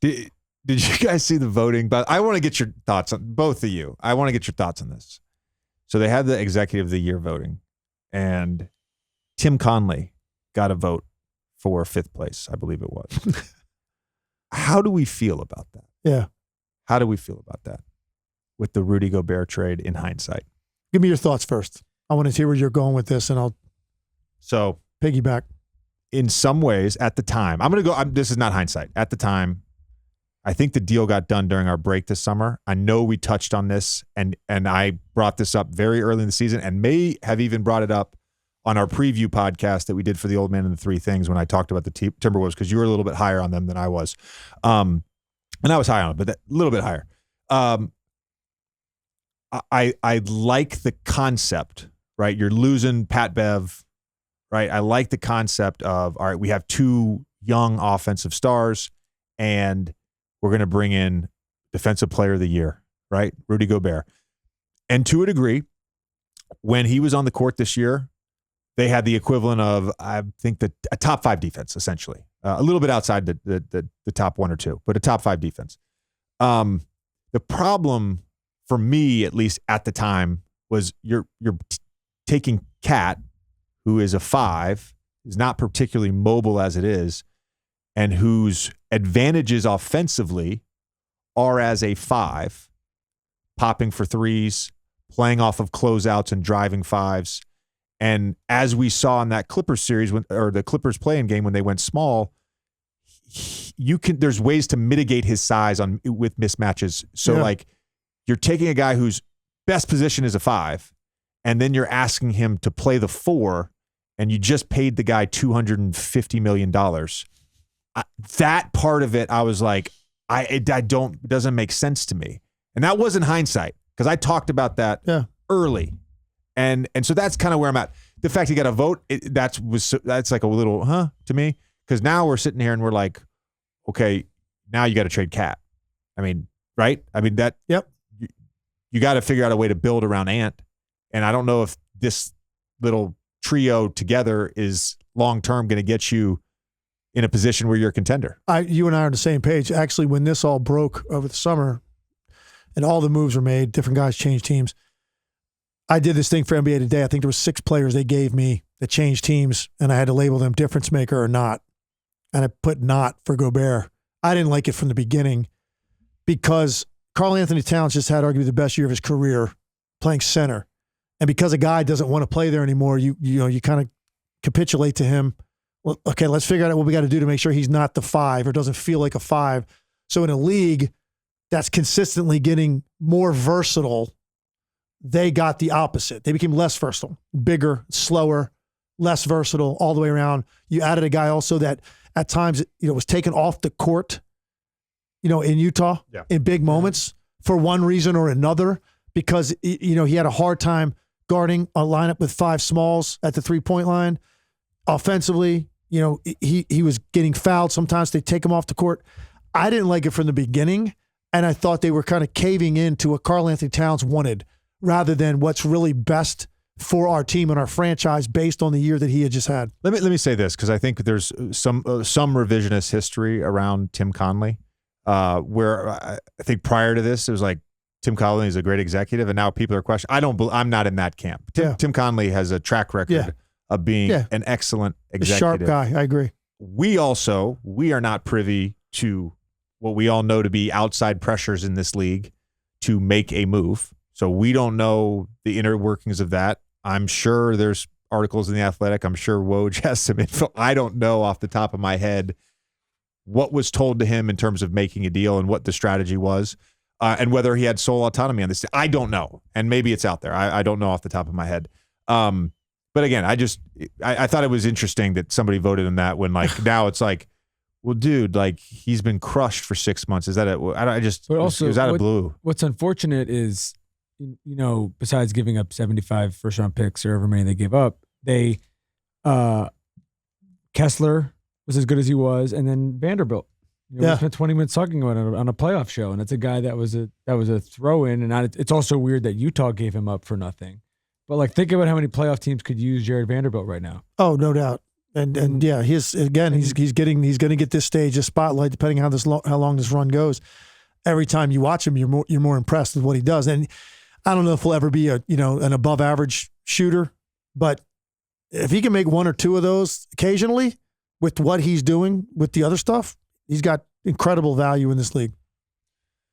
Did you guys see the voting? But I want to get your thoughts on both of you. I want to get your thoughts on this. So they had the Executive of the Year voting, and Tim Conley got a vote for 5th place, I believe it was. How do we feel about that? Yeah. How do we feel about that with the Rudy Gobert trade in hindsight? Give me your thoughts first. I want to hear where you're going with this, and I'll piggyback. In some ways, at the time, I'm going to go. This is not hindsight. At the time, I think the deal got done during our break this summer. I know we touched on this, and I brought this up very early in the season, and may have even brought it up on our preview podcast that we did for the Old Man and the Three Things when I talked about the Timberwolves, because you were a little bit higher on them than I was. And I was high on them, but a little bit higher. I like the concept, right? You're losing Pat Bev, right? I like the concept of, all right, we have 2 young offensive stars, and we're going to bring in Defensive Player of the Year, right? Rudy Gobert. And to a degree, when he was on the court this year, they had the equivalent of, I think, a top 5 defense, essentially. A little bit outside the top 1 or 2, but a top 5 defense. The problem for me, at least at the time, was you're taking Cat, who is a 5, is not particularly mobile as it is, and whose advantages offensively are as a 5, popping for threes, playing off of closeouts and driving 5s. And as we saw in that Clippers series, or the Clippers playing game when they went small, there's ways to mitigate his size with mismatches. So like, you're taking a guy whose best position is a 5, and then you're asking him to play the 4, and you just paid the guy $250 million. That part of it, I was like, it doesn't make sense to me. And that wasn't hindsight, because I talked about that early. And so that's kind of where I'm at. The fact he got a vote, that's like a little, to me, because now we're sitting here and we're like, okay, now you got to trade Cat. I mean, right? I mean, that, you got to figure out a way to build around Ant. And I don't know if this little trio together is long-term going to get you in a position where you're a contender. You and I are on the same page. Actually, when this all broke over the summer and all the moves were made, different guys changed teams, I did this thing for NBA Today. I think there were 6 players they gave me that changed teams, and I had to label them difference maker or not. And I put not for Gobert. I didn't like it from the beginning because Karl-Anthony Towns just had arguably the best year of his career playing center. And because a guy doesn't want to play there anymore, you kind of capitulate to him. Well, okay, let's figure out what we got to do to make sure he's not the 5 or doesn't feel like a 5. So in a league that's consistently getting more versatile, they got the opposite. They became less versatile, bigger, slower, less versatile all the way around. You added a guy also that at times, was taken off the court, in Utah in big moments for one reason or another, because, he had a hard time guarding a lineup with 5 smalls at the 3-point line. Offensively, he was getting fouled. Sometimes they take him off the court. I didn't like it from the beginning, and I thought they were kind of caving into what Karl-Anthony Towns wanted, rather than what's really best for our team and our franchise based on the year that he had just had. Let me say this, because I think there's some revisionist history around Tim Conley, where I think prior to this, it was like Tim Conley is a great executive, and now people are questioning. I'm not in that camp. Tim Conley has a track record of being an excellent executive. A sharp guy, I agree. We are not privy to what we all know to be outside pressures in this league to make a move. So we don't know the inner workings of that. I'm sure there's articles in The Athletic. I'm sure Woj has some info. I don't know off the top of my head what was told to him in terms of making a deal and what the strategy was, and whether he had sole autonomy on this. I don't know. And maybe it's out there. I don't know off the top of my head. But again, I thought it was interesting that somebody voted in that when, like, now it's like, well, dude, like, he's been crushed for 6 months. Is that it? It was out of blue. What's unfortunate is, besides giving up 75 first-round picks or however many they gave up, Kessler was as good as he was, and then Vanderbilt. We spent 20 minutes talking about it on a playoff show, and it's a guy that was a throw-in, and it's also weird that Utah gave him up for nothing. But, like, think about how many playoff teams could use Jared Vanderbilt right now. Oh, no doubt. And yeah, he's going to get this stage, a spotlight, depending on how long this run goes. Every time you watch him, you're more impressed with what he does. And I don't know if he'll ever be an above average shooter, but if he can make one or two of those occasionally with what he's doing with the other stuff, he's got incredible value in this league.